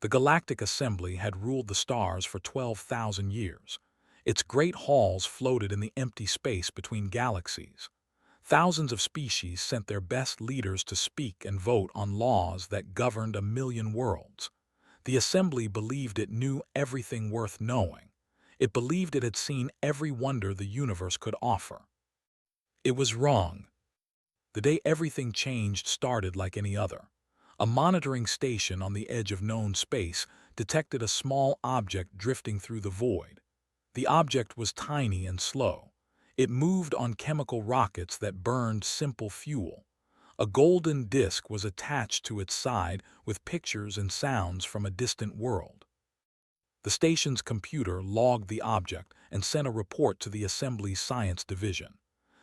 The Galactic Assembly had ruled the stars for 12,000 years. Its great halls floated in the empty space between galaxies. Thousands of species sent their best leaders to speak and vote on laws that governed a million worlds. The Assembly believed it knew everything worth knowing. It believed it had seen every wonder the universe could offer. It was wrong. The day everything changed started like any other. A monitoring station on the edge of known space detected a small object drifting through the void. The object was tiny and slow. It moved on chemical rockets that burned simple fuel. A golden disk was attached to its side with pictures and sounds from a distant world. The station's computer logged the object and sent a report to the Assembly's Science Division.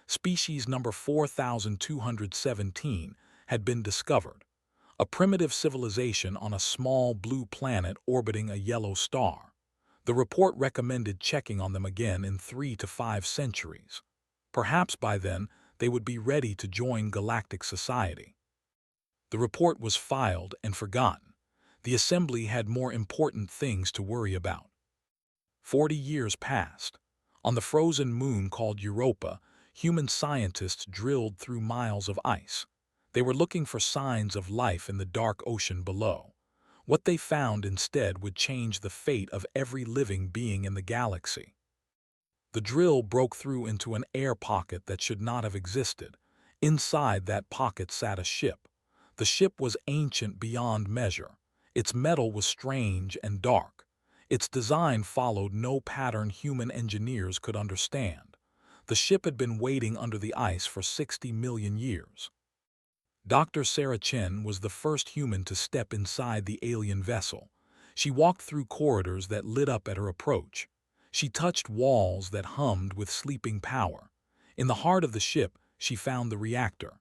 Species number 4217 had been discovered, a primitive civilization on a small blue planet orbiting a yellow star. The report recommended checking on them again in 3 to 5 centuries. Perhaps by then they would be ready to join galactic society. The report was filed and forgotten. The Assembly had more important things to worry about. 40 years passed. On the frozen moon called Europa, human scientists drilled through miles of ice. They were looking for signs of life in the dark ocean below. What they found instead would change the fate of every living being in the galaxy. The drill broke through into an air pocket that should not have existed. Inside that pocket sat a ship. The ship was ancient beyond measure. Its metal was strange and dark. Its design followed no pattern human engineers could understand. The ship had been waiting under the ice for 60 million years. Dr. Sarah Chen was the first human to step inside the alien vessel. She walked through corridors that lit up at her approach. She touched walls that hummed with sleeping power. In the heart of the ship, she found the reactor.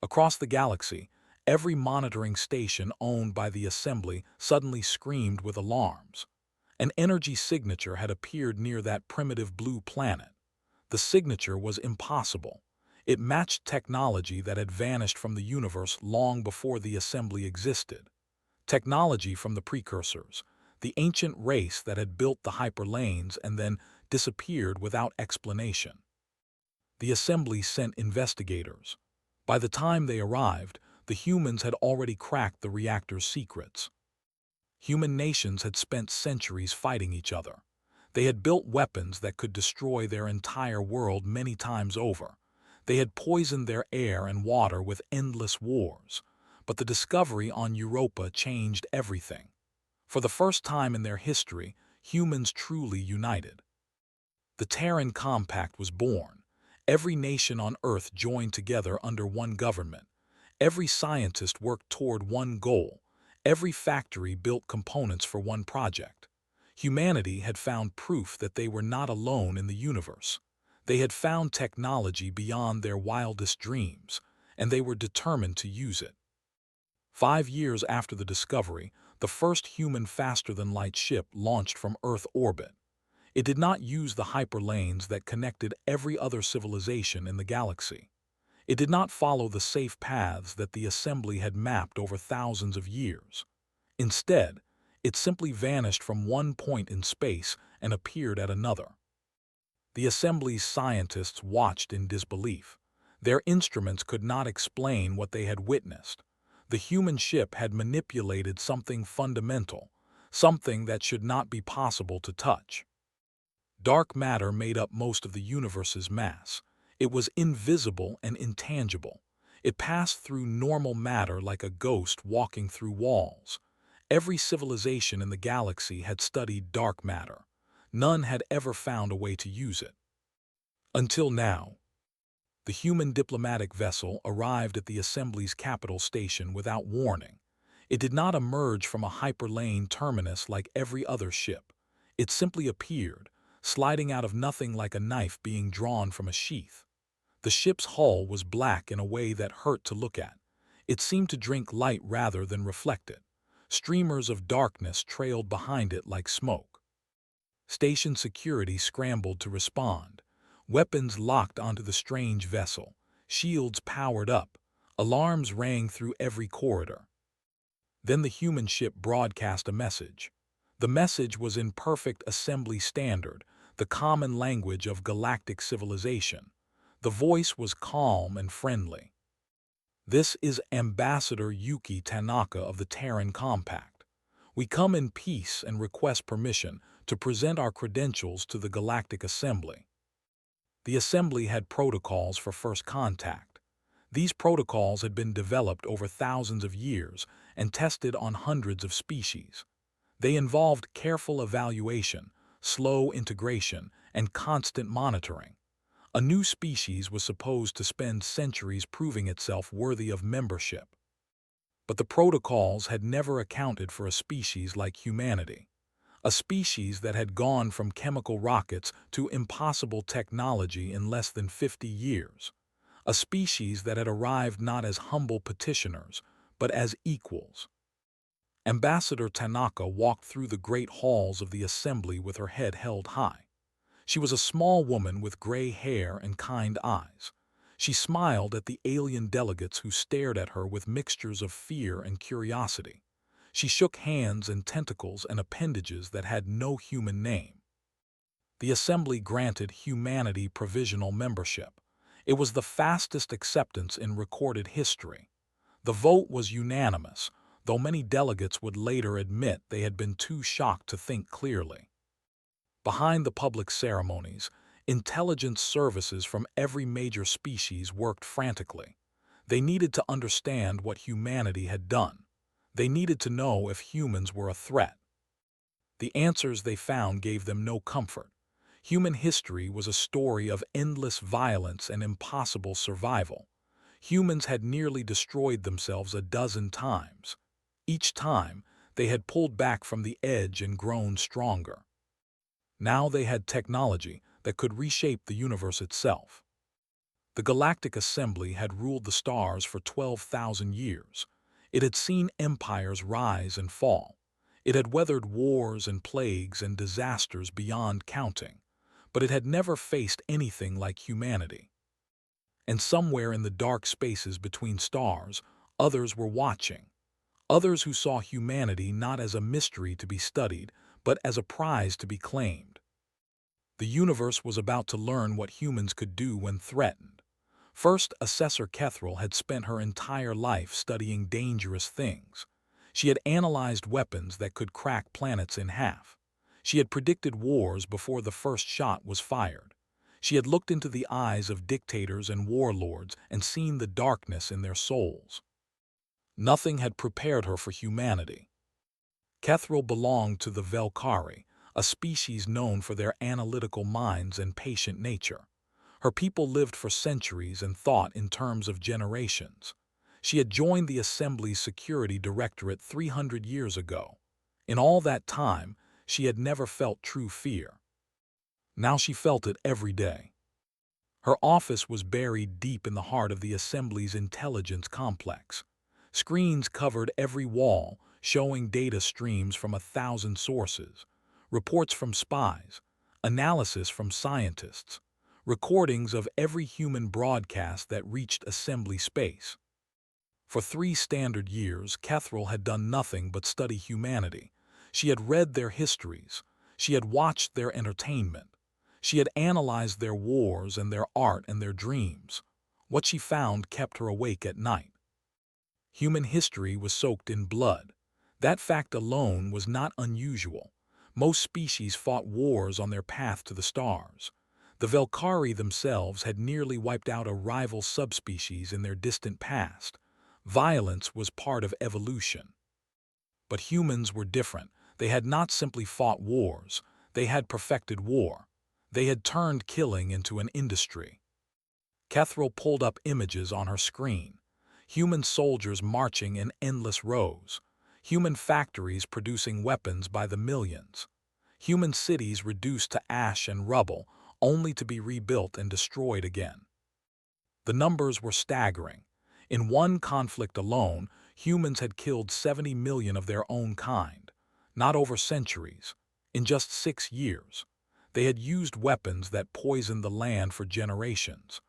Across the galaxy, every monitoring station owned by the Assembly suddenly screamed with alarms. An energy signature had appeared near that primitive blue planet. The signature was impossible. It matched technology that had vanished from the universe long before the Assembly existed. Technology from the precursors, the ancient race that had built the hyperlanes and then disappeared without explanation. The Assembly sent investigators. By the time they arrived, the humans had already cracked the reactor's secrets. Human nations had spent centuries fighting each other. They had built weapons that could destroy their entire world many times over. They had poisoned their air and water with endless wars. But the discovery on Europa changed everything. For the first time in their history, humans truly united. The Terran Compact was born. Every nation on Earth joined together under one government. Every scientist worked toward one goal. Every factory built components for one project. Humanity had found proof that they were not alone in the universe. They had found technology beyond their wildest dreams, and they were determined to use it. 5 years after the discovery, the first human faster-than-light ship launched from Earth orbit. It did not use the hyperlanes that connected every other civilization in the galaxy. It did not follow the safe paths that the Assembly had mapped over thousands of years. Instead, it simply vanished from one point in space and appeared at another. The Assembly's scientists watched in disbelief. Their instruments could not explain what they had witnessed. The human ship had manipulated something fundamental, something that should not be possible to touch. Dark matter made up most of the universe's mass. It was invisible and intangible. It passed through normal matter like a ghost walking through walls. Every civilization in the galaxy had studied dark matter. None had ever found a way to use it. Until now. The human diplomatic vessel arrived at the Assembly's capital station without warning. It did not emerge from a hyperlane terminus like every other ship. It simply appeared, sliding out of nothing like a knife being drawn from a sheath. The ship's hull was black in a way that hurt to look at. It seemed to drink light rather than reflect it. Streamers of darkness trailed behind it like smoke. Station security scrambled to respond. Weapons locked onto the strange vessel. Shields powered up. Alarms rang through every corridor. Then the human ship broadcast a message. The message was in perfect assembly standard, the common language of galactic civilization. The voice was calm and friendly. "This is Ambassador Yuki Tanaka of the Terran Compact. We come in peace and request permission to present our credentials to the Galactic Assembly." The Assembly had protocols for first contact. These protocols had been developed over thousands of years and tested on hundreds of species. They involved careful evaluation, slow integration, and constant monitoring. A new species was supposed to spend centuries proving itself worthy of membership. But the protocols had never accounted for a species like humanity. A species that had gone from chemical rockets to impossible technology in less than 50 years. A species that had arrived not as humble petitioners, but as equals. Ambassador Tanaka walked through the great halls of the assembly with her head held high. She was a small woman with gray hair and kind eyes. She smiled at the alien delegates who stared at her with mixtures of fear and curiosity. She shook hands and tentacles and appendages that had no human name. The assembly granted humanity provisional membership. It was the fastest acceptance in recorded history. The vote was unanimous, though many delegates would later admit they had been too shocked to think clearly. Behind the public ceremonies, intelligence services from every major species worked frantically. They needed to understand what humanity had done. They needed to know if humans were a threat. The answers they found gave them no comfort. Human history was a story of endless violence and impossible survival. Humans had nearly destroyed themselves a dozen times. Each time, they had pulled back from the edge and grown stronger. Now they had technology that could reshape the universe itself. The Galactic Assembly had ruled the stars for 12,000 years. It had seen empires rise and fall. It had weathered wars and plagues and disasters beyond counting. But it had never faced anything like humanity. And somewhere in the dark spaces between stars, others were watching. Others who saw humanity not as a mystery to be studied, but as a prize to be claimed. The universe was about to learn what humans could do when threatened. First, Assessor Kethril had spent her entire life studying dangerous things. She had analyzed weapons that could crack planets in half. She had predicted wars before the first shot was fired. She had looked into the eyes of dictators and warlords and seen the darkness in their souls. Nothing had prepared her for humanity. Kethril belonged to the Velkari, a species known for their analytical minds and patient nature. Her people lived for centuries and thought in terms of generations. She had joined the Assembly's Security Directorate 300 years ago. In all that time, she had never felt true fear. Now she felt it every day. Her office was buried deep in the heart of the Assembly's intelligence complex. Screens covered every wall, showing data streams from 1,000 sources, reports from spies, analysis from scientists, recordings of every human broadcast that reached Assembly space. For 3 standard years, Kethril had done nothing but study humanity. She had read their histories. She had watched their entertainment. She had analyzed their wars and their art and their dreams. What she found kept her awake at night. Human history was soaked in blood. That fact alone was not unusual. Most species fought wars on their path to the stars. The Velkari themselves had nearly wiped out a rival subspecies in their distant past. Violence was part of evolution. But humans were different. They had not simply fought wars. They had perfected war. They had turned killing into an industry. Kethril pulled up images on her screen. Human soldiers marching in endless rows. Human factories producing weapons by the millions. Human cities reduced to ash and rubble, only to be rebuilt and destroyed again. The numbers were staggering. In one conflict alone, humans had killed 70 million of their own kind, not over centuries, in just 6 years. They had used weapons that poisoned the land for generations.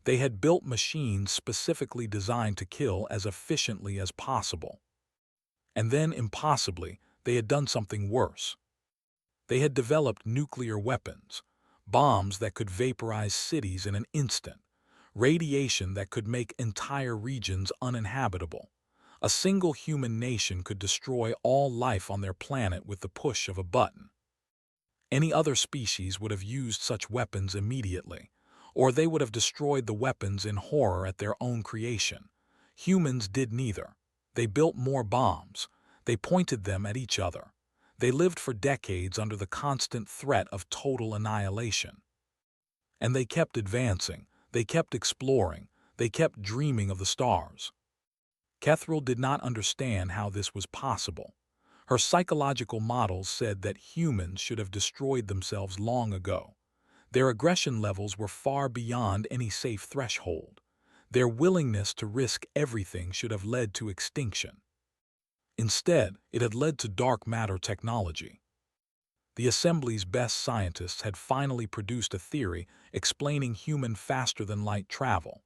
They had built machines specifically designed to kill as efficiently as possible. And then, impossibly, they had done something worse. They had developed nuclear weapons, bombs that could vaporize cities in an instant, radiation that could make entire regions uninhabitable. A single human nation could destroy all life on their planet with the push of a button. Any other species would have used such weapons immediately, or they would have destroyed the weapons in horror at their own creation. Humans did neither. They built more bombs. They pointed them at each other. They lived for decades under the constant threat of total annihilation. And they kept advancing. They kept exploring. They kept dreaming of the stars. Kethril did not understand how this was possible. Her psychological models said that humans should have destroyed themselves long ago. Their aggression levels were far beyond any safe threshold. Their willingness to risk everything should have led to extinction. Instead, it had led to dark matter technology. The Assembly's best scientists had finally produced a theory explaining human faster-than-light travel.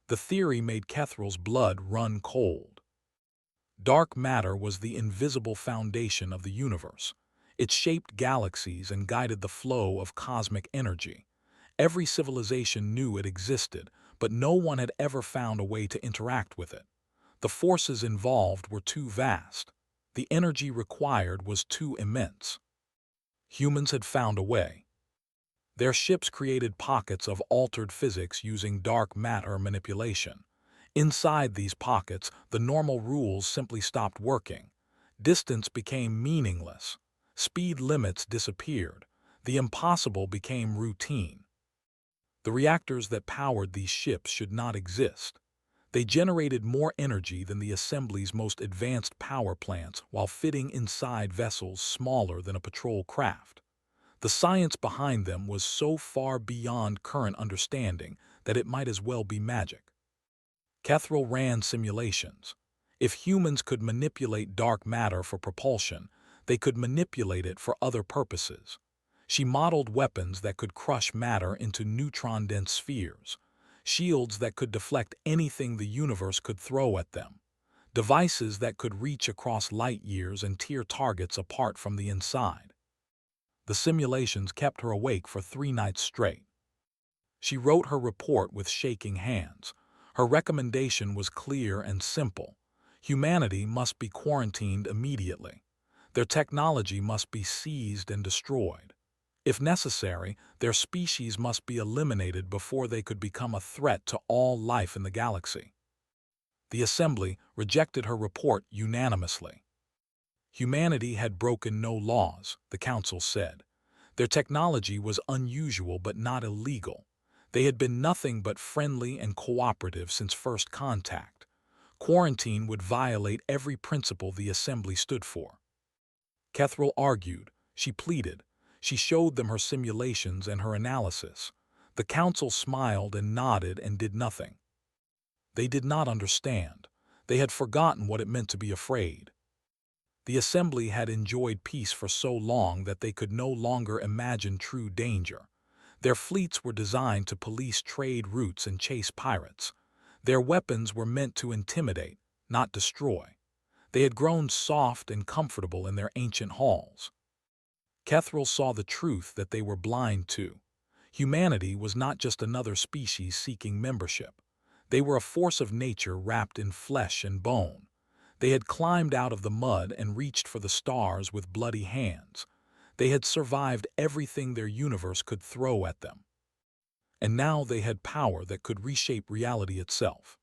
The theory made Kethril's blood run cold. Dark matter was the invisible foundation of the universe. It shaped galaxies and guided the flow of cosmic energy. Every civilization knew it existed, but no one had ever found a way to interact with it. The forces involved were too vast. The energy required was too immense. Humans had found a way. Their ships created pockets of altered physics using dark matter manipulation. Inside these pockets, the normal rules simply stopped working. Distance became meaningless. Speed limits disappeared. The impossible became routine. The reactors that powered these ships should not exist. They generated more energy than the Assembly's most advanced power plants while fitting inside vessels smaller than a patrol craft. The science behind them was so far beyond current understanding that it might as well be magic. Kethril ran simulations. If humans could manipulate dark matter for propulsion, they could manipulate it for other purposes. She modeled weapons that could crush matter into neutron-dense spheres, shields that could deflect anything the universe could throw at them, devices that could reach across light years and tear targets apart from the inside. The simulations kept her awake for 3 nights straight. She wrote her report with shaking hands. Her recommendation was clear and simple. Humanity must be quarantined immediately. Their technology must be seized and destroyed. If necessary, their species must be eliminated before they could become a threat to all life in the galaxy. The Assembly rejected her report unanimously. Humanity had broken no laws, the Council said. Their technology was unusual but not illegal. They had been nothing but friendly and cooperative since first contact. Quarantine would violate every principle the Assembly stood for. Kethril argued. She pleaded. She showed them her simulations and her analysis. The Council smiled and nodded and did nothing. They did not understand. They had forgotten what it meant to be afraid. The Assembly had enjoyed peace for so long that they could no longer imagine true danger. Their fleets were designed to police trade routes and chase pirates. Their weapons were meant to intimidate, not destroy. They had grown soft and comfortable in their ancient halls. Kethril saw the truth that they were blind to. Humanity was not just another species seeking membership. They were a force of nature wrapped in flesh and bone. They had climbed out of the mud and reached for the stars with bloody hands. They had survived everything their universe could throw at them. And now they had power that could reshape reality itself.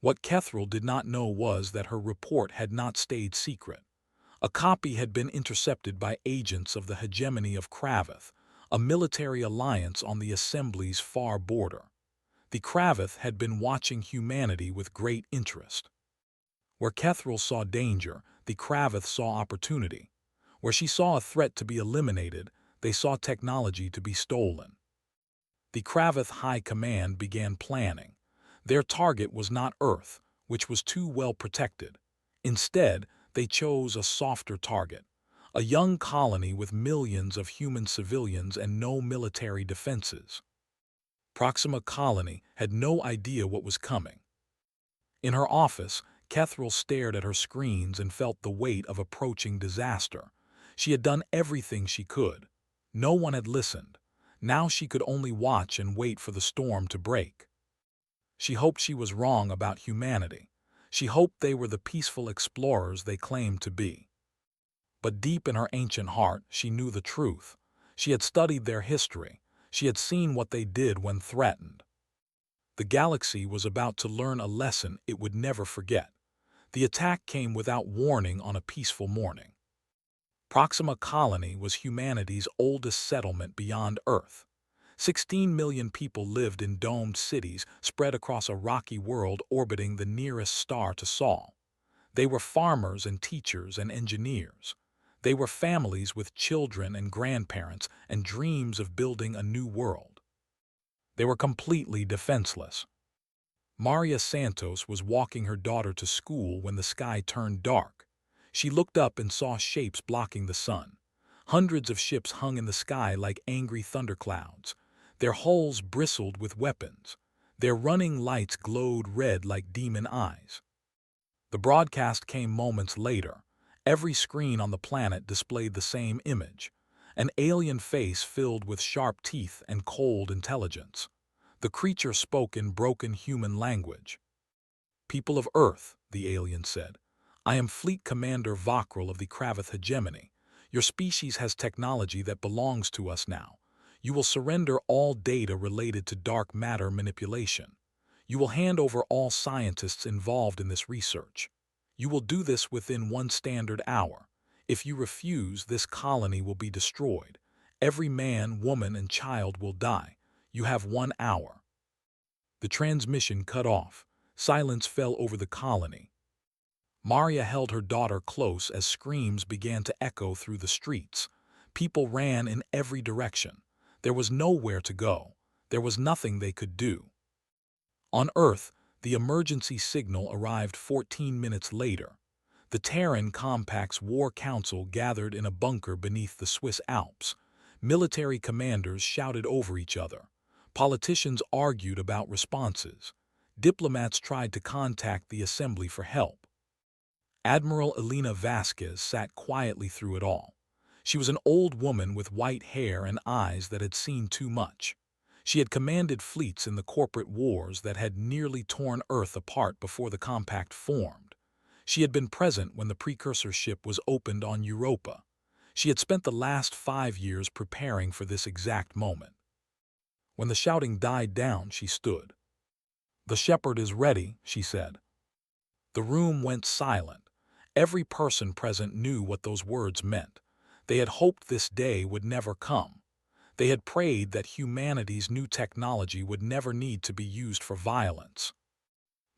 What Kethril did not know was that her report had not stayed secret. A copy had been intercepted by agents of the hegemony of Kravith, a military alliance on the Assembly's far border. The Kravith had been watching humanity with great interest. Where Kethril saw danger, the Kravith saw opportunity. Where she saw a threat to be eliminated, they saw technology to be stolen. The Kravith High Command began planning. Their target was not Earth, which was too well protected. Instead, they chose a softer target, a young colony with millions of human civilians and no military defenses. Proxima Colony had no idea what was coming. In her office, Kethril stared at her screens and felt the weight of approaching disaster. She had done everything she could. No one had listened. Now she could only watch and wait for the storm to break. She hoped she was wrong about humanity. She hoped they were the peaceful explorers they claimed to be. But deep in her ancient heart, she knew the truth. She had studied their history. She had seen what they did when threatened. The galaxy was about to learn a lesson it would never forget. The attack came without warning on a peaceful morning. Proxima Colony was humanity's oldest settlement beyond Earth. 16 million people lived in domed cities spread across a rocky world orbiting the nearest star to Sol. They were farmers and teachers and engineers. They were families with children and grandparents and dreams of building a new world. They were completely defenseless. Maria Santos was walking her daughter to school when the sky turned dark. She looked up and saw shapes blocking the sun. Hundreds of ships hung in the sky like angry thunderclouds. Their hulls bristled with weapons. Their running lights glowed red like demon eyes. The broadcast came moments later. Every screen on the planet displayed the same image: an alien face filled with sharp teeth and cold intelligence. The creature spoke in broken human language. "People of Earth," the alien said, "I am Fleet Commander Vakril of the Kravath Hegemony. Your species has technology that belongs to us now. You will surrender all data related to dark matter manipulation. You will hand over all scientists involved in this research. You will do this within 1 standard hour. If you refuse, this colony will be destroyed. Every man, woman, and child will die. You have 1 hour." The transmission cut off. Silence fell over the colony. Maria held her daughter close as screams began to echo through the streets. People ran in every direction. There was nowhere to go. There was nothing they could do. On Earth, the emergency signal arrived 14 minutes later. The Terran Compact's War Council gathered in a bunker beneath the Swiss Alps. Military commanders shouted over each other. Politicians argued about responses. Diplomats tried to contact the assembly for help. Admiral Elena Vasquez sat quietly through it all. She was an old woman with white hair and eyes that had seen too much. She had commanded fleets in the corporate wars that had nearly torn Earth apart before the Compact formed. She had been present when the precursor ship was opened on Europa. She had spent the last 5 years preparing for this exact moment. When the shouting died down, she stood. "The shepherd is ready," she said. The room went silent. Every person present knew what those words meant. They had hoped this day would never come. They had prayed that humanity's new technology would never need to be used for violence.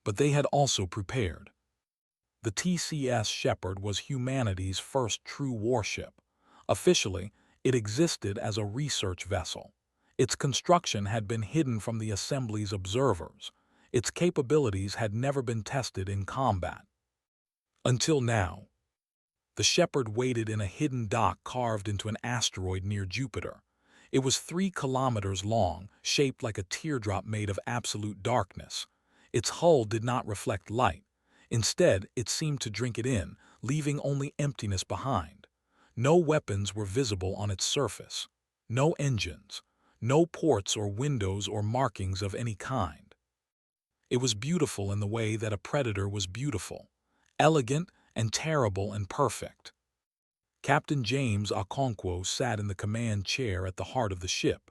But they had also prepared. The TCS Shepherd was humanity's first true warship. Officially, it existed as a research vessel. Its construction had been hidden from the Assembly's observers. Its capabilities had never been tested in combat. Until now. The Shepherd waited in a hidden dock carved into an asteroid near Jupiter. It was 3 kilometers long, shaped like a teardrop made of absolute darkness. Its hull did not reflect light. Instead, it seemed to drink it in, leaving only emptiness behind. No weapons were visible on its surface. No engines. No ports or windows or markings of any kind. It was beautiful in the way that a predator was beautiful. Elegant and terrible and perfect. Captain James Okonkwo sat in the command chair at the heart of the ship.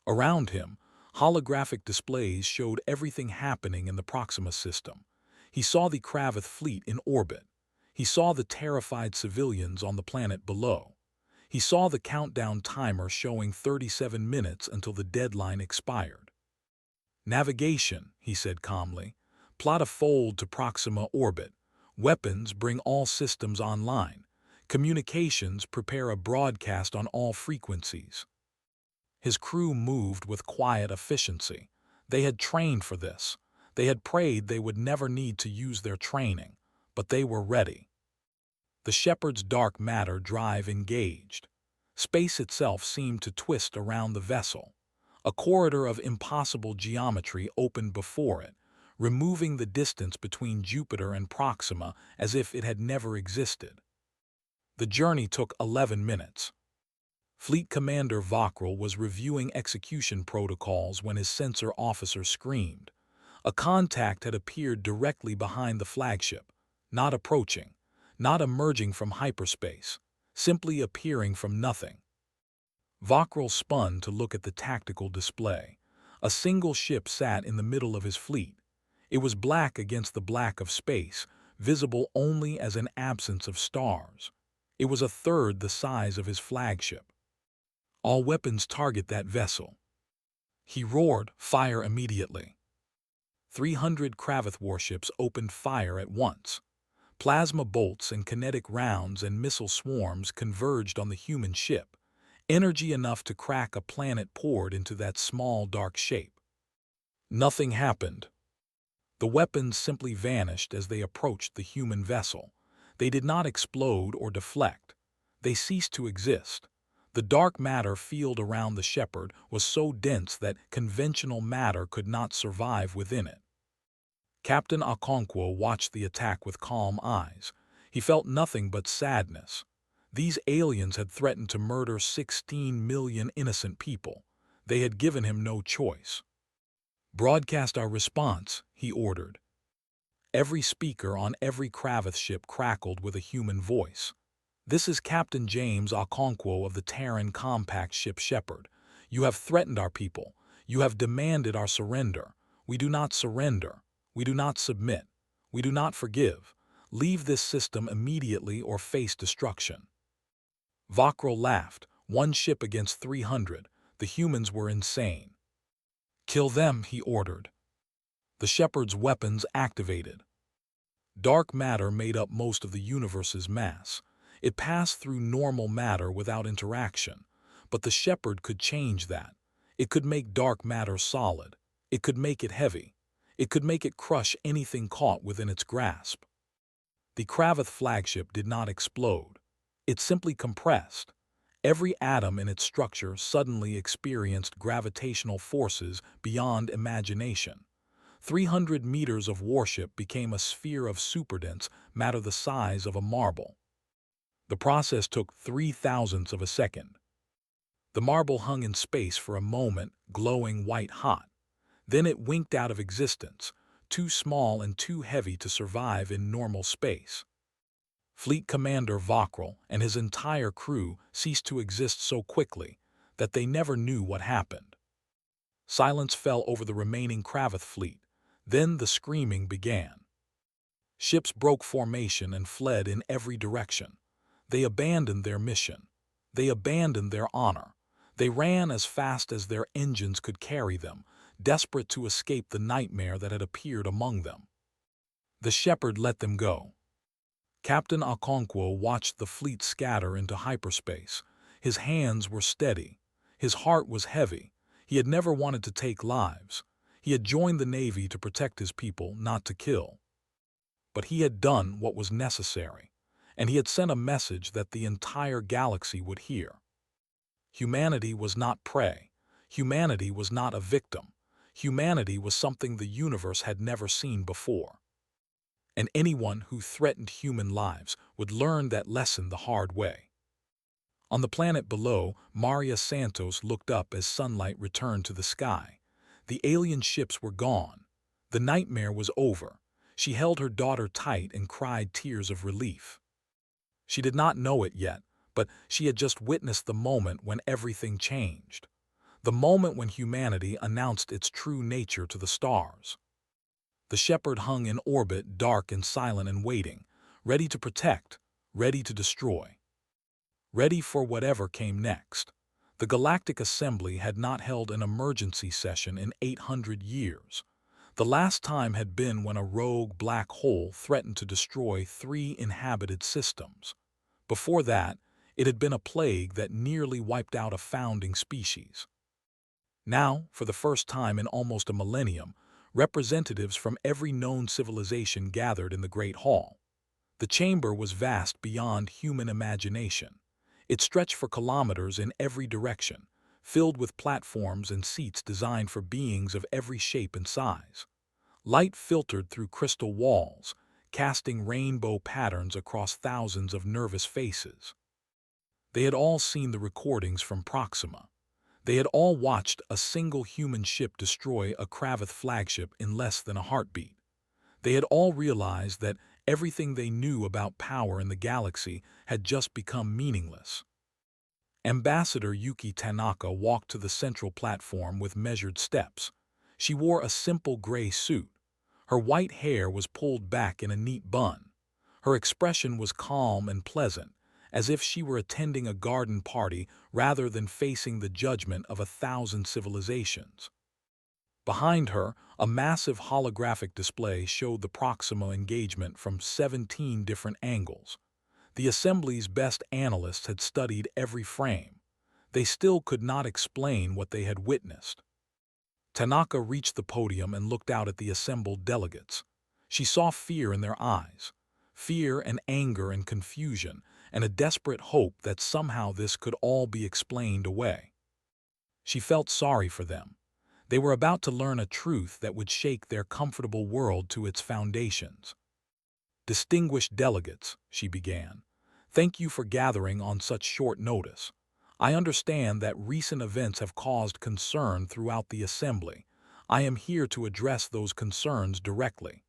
Around him, holographic displays showed everything happening in the Proxima system. He saw the Kravath fleet in orbit. He saw the terrified civilians on the planet below. He saw the countdown timer showing 37 minutes until the deadline expired. "Navigation," he said calmly. "Plot a fold to Proxima orbit. Weapons, bring all systems online. Communications, prepare a broadcast on all frequencies." His crew moved with quiet efficiency. They had trained for this. They had prayed they would never need to use their training, but they were ready. The Shepherd's dark matter drive engaged. Space itself seemed to twist around the vessel. A corridor of impossible geometry opened before it. removing the distance between Jupiter and Proxima as if it had never existed. The journey took 11 minutes. Fleet Commander Vokral was reviewing execution protocols when his sensor officer screamed. A contact had appeared directly behind the flagship, not approaching, not emerging from hyperspace, simply appearing from nothing. Vokral spun to look at the tactical display. A single ship sat in the middle of his fleet. It was black against the black of space, visible only as an absence of stars. It was a third the size of his flagship. "All weapons target that vessel." He roared, "Fire immediately." 300 Kravath warships opened fire at once. Plasma bolts and kinetic rounds and missile swarms converged on the human ship. Energy enough to crack a planet poured into that small dark shape. Nothing happened. The weapons simply vanished as they approached the human vessel. They did not explode or deflect. They ceased to exist. The dark matter field around the Shepherd was so dense that conventional matter could not survive within it. Captain Okonkwo watched the attack with calm eyes. He felt nothing but sadness. These aliens had threatened to murder 16 million innocent people. They had given him no choice. "Broadcast our response," he ordered. Every speaker on every Kravath ship crackled with a human voice. "This is Captain James Okonkwo of the Terran compact ship Shepherd. You have threatened our people. You have demanded our surrender. We do not surrender. We do not submit. We do not forgive. Leave this system immediately or face destruction." Vokral laughed. One ship against 300. The humans were insane. "Kill them," he ordered. The Shepherd's weapons activated. Dark matter made up most of the universe's mass. It passed through normal matter without interaction. But the Shepherd could change that. It could make dark matter solid. It could make it heavy. It could make it crush anything caught within its grasp. The Kravath flagship did not explode. It simply compressed. Every atom in its structure suddenly experienced gravitational forces beyond imagination. 300 meters of warship became a sphere of superdense matter the size of a marble. The process took 3,000ths of a second. The marble hung in space for a moment, glowing white-hot. Then it winked out of existence, too small and too heavy to survive in normal space. Fleet Commander Vokral and his entire crew ceased to exist so quickly that they never knew what happened. Silence fell over the remaining Kravath fleet. Then the screaming began. Ships broke formation and fled in every direction. They abandoned their mission. They abandoned their honor. They ran as fast as their engines could carry them, desperate to escape the nightmare that had appeared among them. The Shepherd let them go. Captain Okonkwo watched the fleet scatter into hyperspace. His hands were steady. His heart was heavy. He had never wanted to take lives. He had joined the Navy to protect his people, not to kill. But he had done what was necessary, and he had sent a message that the entire galaxy would hear. Humanity was not prey. Humanity was not a victim. Humanity was something the universe had never seen before. And anyone who threatened human lives would learn that lesson the hard way. On the planet below, Maria Santos looked up as sunlight returned to the sky. The alien ships were gone. The nightmare was over. She held her daughter tight and cried tears of relief. She did not know it yet, but she had just witnessed the moment when everything changed. The moment when humanity announced its true nature to the stars. The Shepherd hung in orbit, dark and silent and waiting, ready to protect, ready to destroy. Ready for whatever came next. The Galactic Assembly had not held an emergency session in 800 years. The last time had been when a rogue black hole threatened to destroy 3 inhabited systems. Before that, it had been a plague that nearly wiped out a founding species. Now, for the first time in almost a millennium, representatives from every known civilization gathered in the Great Hall. The chamber was vast beyond human imagination. It stretched for kilometers in every direction, filled with platforms and seats designed for beings of every shape and size. Light filtered through crystal walls, casting rainbow patterns across thousands of nervous faces. They had all seen the recordings from Proxima. They had all watched a single human ship destroy a Kravith flagship in less than a heartbeat. They had all realized that everything they knew about power in the galaxy had just become meaningless. Ambassador Yuki Tanaka walked to the central platform with measured steps. She wore a simple gray suit. Her white hair was pulled back in a neat bun. Her expression was calm and pleasant, as if she were attending a garden party rather than facing the judgment of 1,000 civilizations. Behind her, a massive holographic display showed the Proxima engagement from 17 different angles. The assembly's best analysts had studied every frame. They still could not explain what they had witnessed. Tanaka reached the podium and looked out at the assembled delegates. She saw fear in their eyes, fear and anger and confusion, and a desperate hope that somehow this could all be explained away. She felt sorry for them. They were about to learn a truth that would shake their comfortable world to its foundations. "Distinguished delegates," she began, "thank you for gathering on such short notice. I understand that recent events have caused concern throughout the assembly. I am here to address those concerns directly."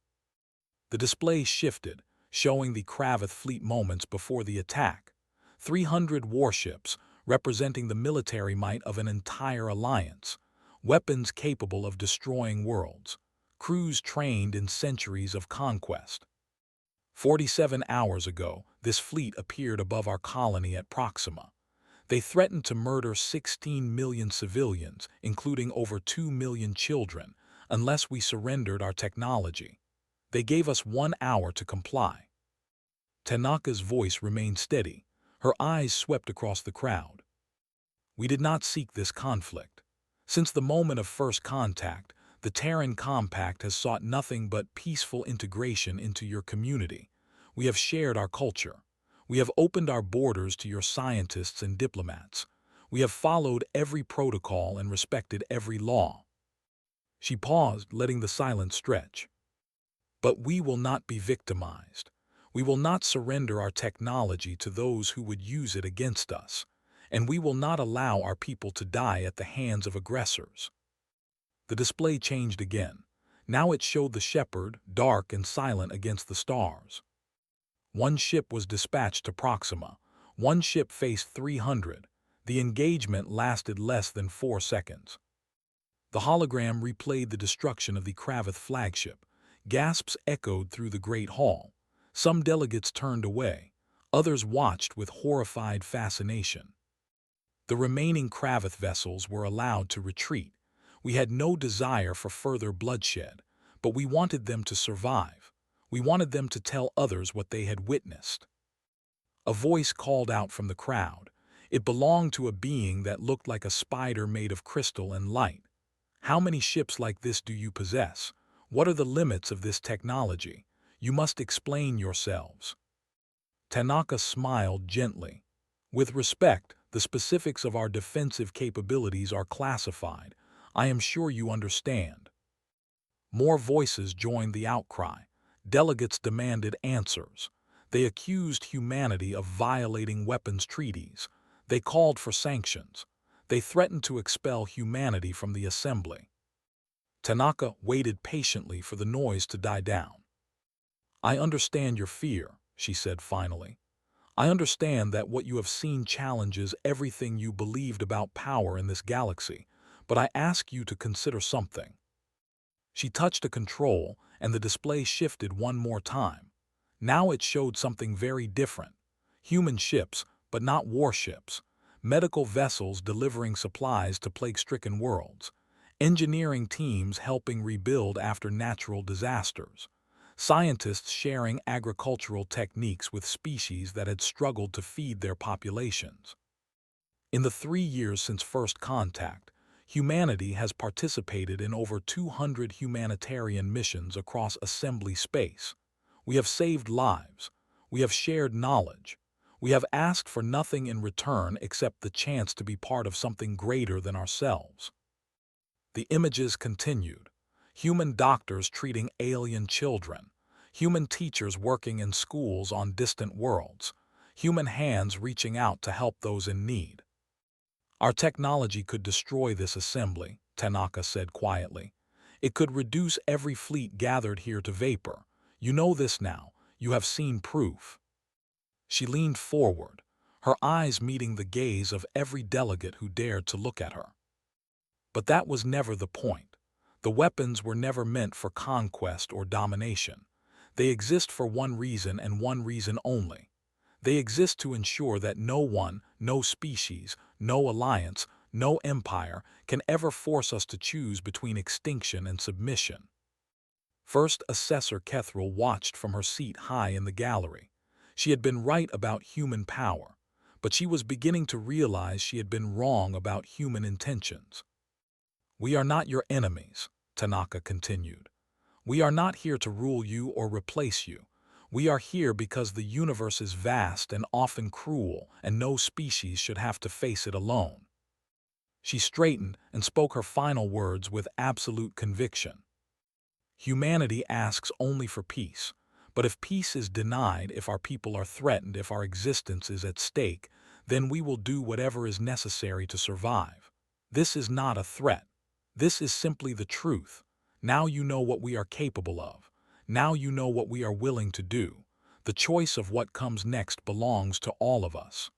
The display shifted, showing the Kravith fleet moments before the attack. 300 warships, representing the military might of an entire alliance, weapons capable of destroying worlds, crews trained in centuries of conquest. 47 hours ago, this fleet appeared above our colony at Proxima. They threatened to murder 16 million civilians, including over 2 million children, unless we surrendered our technology. They gave us 1 hour to comply. Tanaka's voice remained steady. Her eyes swept across the crowd. "We did not seek this conflict. Since the moment of first contact, the Terran Compact has sought nothing but peaceful integration into your community. We have shared our culture. We have opened our borders to your scientists and diplomats. We have followed every protocol and respected every law." She paused, letting the silence stretch. "But we will not be victimized. We will not surrender our technology to those who would use it against us, and we will not allow our people to die at the hands of aggressors." The display changed again. Now it showed the shepherd, dark and silent against the stars. One ship was dispatched to Proxima. One ship faced 300. The engagement lasted less than 4 seconds. The hologram replayed the destruction of the Kravith flagship. Gasps echoed through the Great Hall. Some delegates turned away. Others watched with horrified fascination. The remaining Kravith vessels were allowed to retreat. We had no desire for further bloodshed, but we wanted them to survive. We wanted them to tell others what they had witnessed. A voice called out from the crowd. It belonged to a being that looked like a spider made of crystal and light. "How many ships like this do you possess? What are the limits of this technology? You must explain yourselves." Tanaka smiled gently. "With respect, the specifics of our defensive capabilities are classified. I am sure you understand." More voices joined the outcry. Delegates demanded answers. They accused humanity of violating weapons treaties. They called for sanctions. They threatened to expel humanity from the assembly. Tanaka waited patiently for the noise to die down. "I understand your fear," she said finally. "I understand that what you have seen challenges everything you believed about power in this galaxy, but I ask you to consider something." She touched a control, and the display shifted one more time. Now it showed something very different. Human ships, but not warships. Medical vessels delivering supplies to plague-stricken worlds. Engineering teams helping rebuild after natural disasters. Scientists sharing agricultural techniques with species that had struggled to feed their populations. In the 3 years since first contact, humanity has participated in over 200 humanitarian missions across assembly space. We have saved lives. We have shared knowledge. We have asked for nothing in return except the chance to be part of something greater than ourselves. The images continued. human doctors treating alien children, human teachers working in schools on distant worlds, human hands reaching out to help those in need. Our technology could destroy this assembly, Tanaka said quietly. It could reduce every fleet gathered here to vapor. You know this now. You have seen proof. She leaned forward, her eyes meeting the gaze of every delegate who dared to look at her. But that was never the point. The weapons were never meant for conquest or domination. They exist for one reason and one reason only. They exist to ensure that no one, no species, no alliance, no empire can ever force us to choose between extinction and submission. First Assessor Kethril watched from her seat high in the gallery. She had been right about human power, but she was beginning to realize she had been wrong about human intentions. We are not your enemies, Tanaka continued. We are not here to rule you or replace you. We are here because the universe is vast and often cruel, and no species should have to face it alone. She straightened and spoke her final words with absolute conviction. Humanity asks only for peace, but if peace is denied, if our people are threatened, if our existence is at stake, then we will do whatever is necessary to survive. This is not a threat. This is simply the truth. Now you know what we are capable of. Now you know what we are willing to do. The choice of what comes next belongs to all of us.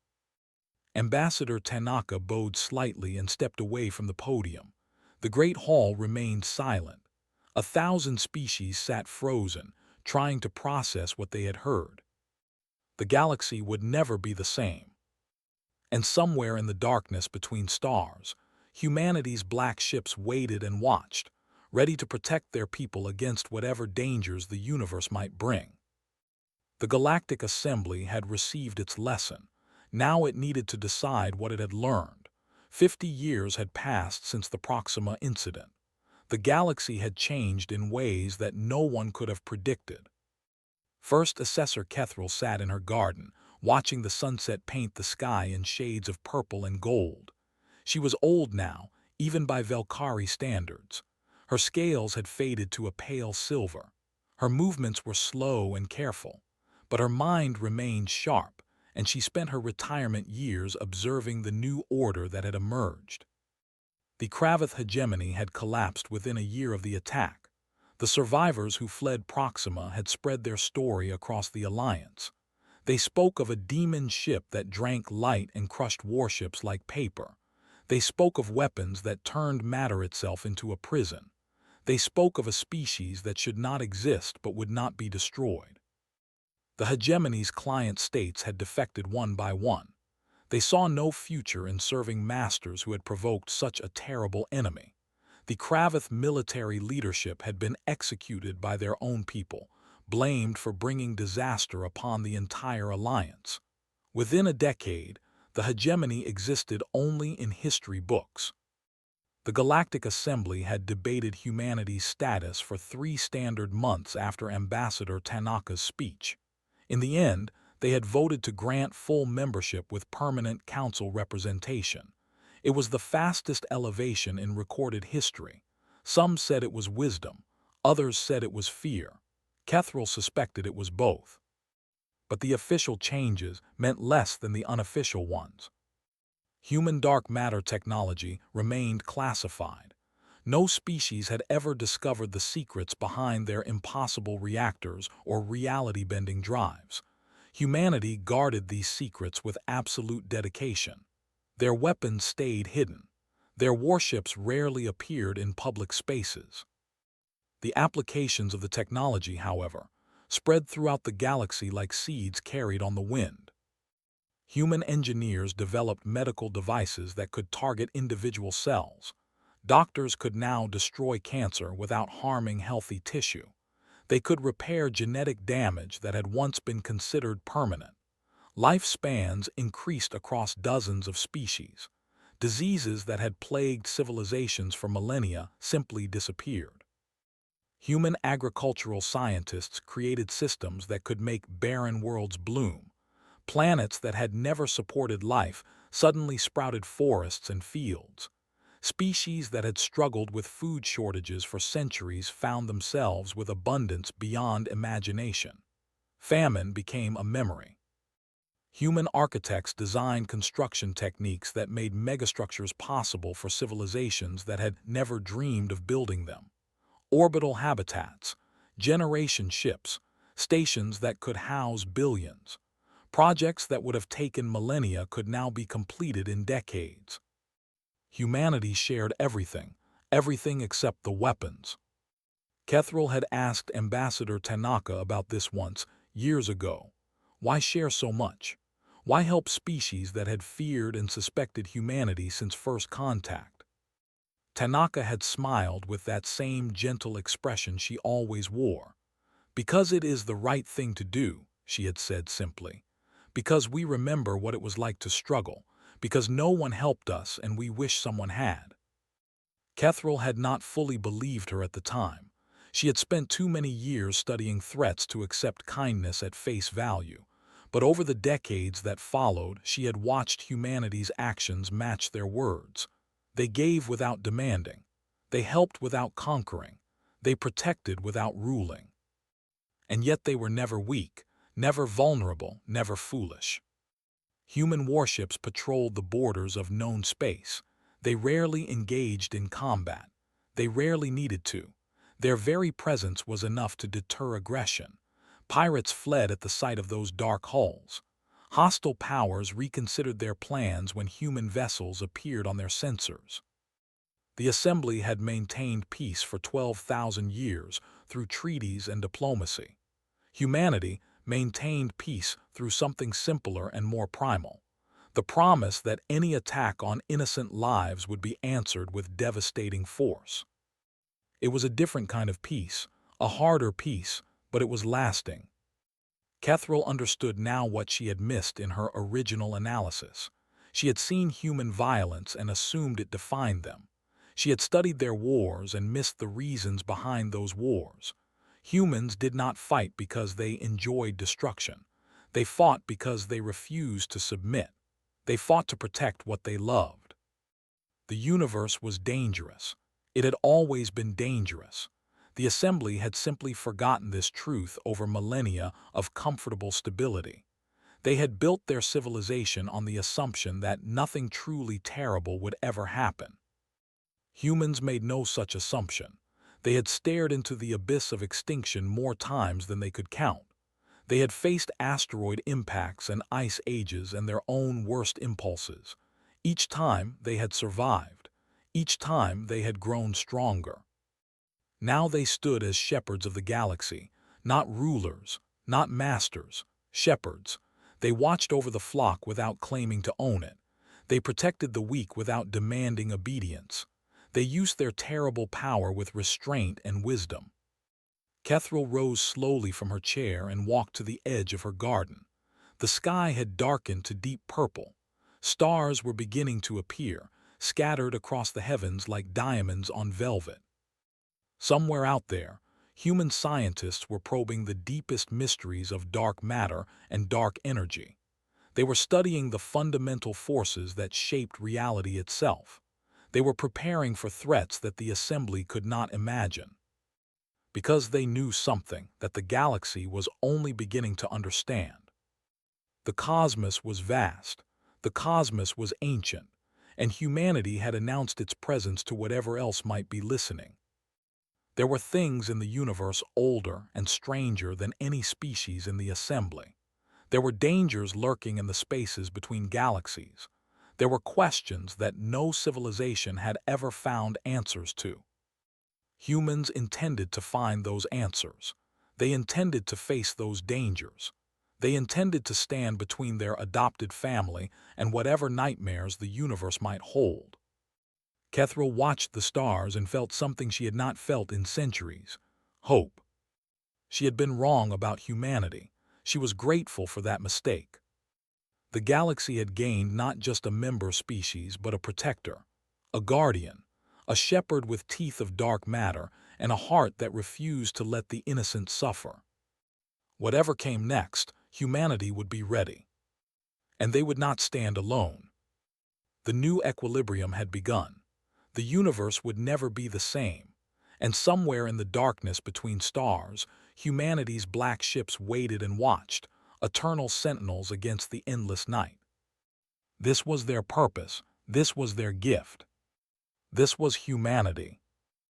Ambassador Tanaka bowed slightly and stepped away from the podium. The great hall remained silent. 1,000 species sat frozen, trying to process what they had heard. The galaxy would never be the same. And somewhere in the darkness between stars, humanity's black ships waited and watched, ready to protect their people against whatever dangers the universe might bring. The Galactic Assembly had received its lesson. Now it needed to decide what it had learned. 50 years had passed since the Proxima incident. The galaxy had changed in ways that no one could have predicted. First Assessor Kethril sat in her garden, watching the sunset paint the sky in shades of purple and gold. She was old now, even by Velkari standards. Her scales had faded to a pale silver. Her movements were slow and careful, but her mind remained sharp, and she spent her retirement years observing the new order that had emerged. The Kravath hegemony had collapsed within a year of the attack. The survivors who fled Proxima had spread their story across the Alliance. They spoke of a demon ship that drank light and crushed warships like paper. They spoke of weapons that turned matter itself into a prison. They spoke of a species that should not exist but would not be destroyed. The hegemony's client states had defected one by one. They saw no future in serving masters who had provoked such a terrible enemy. The Kravath military leadership had been executed by their own people, blamed for bringing disaster upon the entire alliance. Within a decade, the hegemony existed only in history books. The Galactic Assembly had debated humanity's status for 3 standard months after Ambassador Tanaka's speech. In the end, they had voted to grant full membership with permanent council representation. It was the fastest elevation in recorded history. Some said it was wisdom, others said it was fear. Kethril suspected it was both. But the official changes meant less than the unofficial ones. Human dark matter technology remained classified. No species had ever discovered the secrets behind their impossible reactors or reality-bending drives. Humanity guarded these secrets with absolute dedication. Their weapons stayed hidden. Their warships rarely appeared in public spaces. The applications of the technology, however, spread throughout the galaxy like seeds carried on the wind. Human engineers developed medical devices that could target individual cells. Doctors could now destroy cancer without harming healthy tissue. They could repair genetic damage that had once been considered permanent. Lifespans increased across dozens of species. Diseases that had plagued civilizations for millennia simply disappeared. Human agricultural scientists created systems that could make barren worlds bloom. Planets that had never supported life suddenly sprouted forests and fields. Species that had struggled with food shortages for centuries found themselves with abundance beyond imagination. Famine became a memory. Human architects designed construction techniques that made megastructures possible for civilizations that had never dreamed of building them. Orbital habitats, generation ships, stations that could house billions. Projects that would have taken millennia could now be completed in decades. Humanity shared everything, everything except the weapons. Kethril had asked Ambassador Tanaka about this once, years ago. Why share so much? Why help species that had feared and suspected humanity since first contact? Tanaka had smiled with that same gentle expression she always wore. Because it is the right thing to do, she had said simply. Because we remember what it was like to struggle. Because no one helped us and we wish someone had. Kethril had not fully believed her at the time. She had spent too many years studying threats to accept kindness at face value. But over the decades that followed, she had watched humanity's actions match their words. They gave without demanding. They helped without conquering. They protected without ruling. And yet they were never weak, never vulnerable, never foolish. Human warships patrolled the borders of known space. They rarely engaged in combat. They rarely needed to. Their very presence was enough to deter aggression. Pirates fled at the sight of those dark hulls. Hostile powers reconsidered their plans when human vessels appeared on their sensors. The Assembly had maintained peace for 12,000 years through treaties and diplomacy. Humanity maintained peace through something simpler and more primal. The promise that any attack on innocent lives would be answered with devastating force. It was a different kind of peace, a harder peace, but it was lasting. Kethril understood now what she had missed in her original analysis. She had seen human violence and assumed it defined them. She had studied their wars and missed the reasons behind those wars. Humans did not fight because they enjoyed destruction. They fought because they refused to submit. They fought to protect what they loved. The universe was dangerous. It had always been dangerous. The Assembly had simply forgotten this truth over millennia of comfortable stability. They had built their civilization on the assumption that nothing truly terrible would ever happen. Humans made no such assumption. They had stared into the abyss of extinction more times than they could count. They had faced asteroid impacts and ice ages and their own worst impulses. Each time they had survived. Each time they had grown stronger. Now they stood as shepherds of the galaxy, not rulers, not masters, shepherds. They watched over the flock without claiming to own it. They protected the weak without demanding obedience. They used their terrible power with restraint and wisdom. Kethril rose slowly from her chair and walked to the edge of her garden. The sky had darkened to deep purple. Stars were beginning to appear, scattered across the heavens like diamonds on velvet. Somewhere out there, human scientists were probing the deepest mysteries of dark matter and dark energy. They were studying the fundamental forces that shaped reality itself. They were preparing for threats that the Assembly could not imagine. Because they knew something that the galaxy was only beginning to understand. The cosmos was vast, the cosmos was ancient, and humanity had announced its presence to whatever else might be listening. There were things in the universe older and stranger than any species in the Assembly. There were dangers lurking in the spaces between galaxies. There were questions that no civilization had ever found answers to. Humans intended to find those answers. They intended to face those dangers. They intended to stand between their adopted family and whatever nightmares the universe might hold. Kethril watched the stars and felt something she had not felt in centuries: hope. She had been wrong about humanity. She was grateful for that mistake. The galaxy had gained not just a member species but a protector, a guardian, a shepherd with teeth of dark matter and a heart that refused to let the innocent suffer. Whatever came next, humanity would be ready. And they would not stand alone. The new equilibrium had begun. The universe would never be the same, and somewhere in the darkness between stars, humanity's black ships waited and watched, eternal sentinels against the endless night. This was their purpose, this was their gift. This was humanity.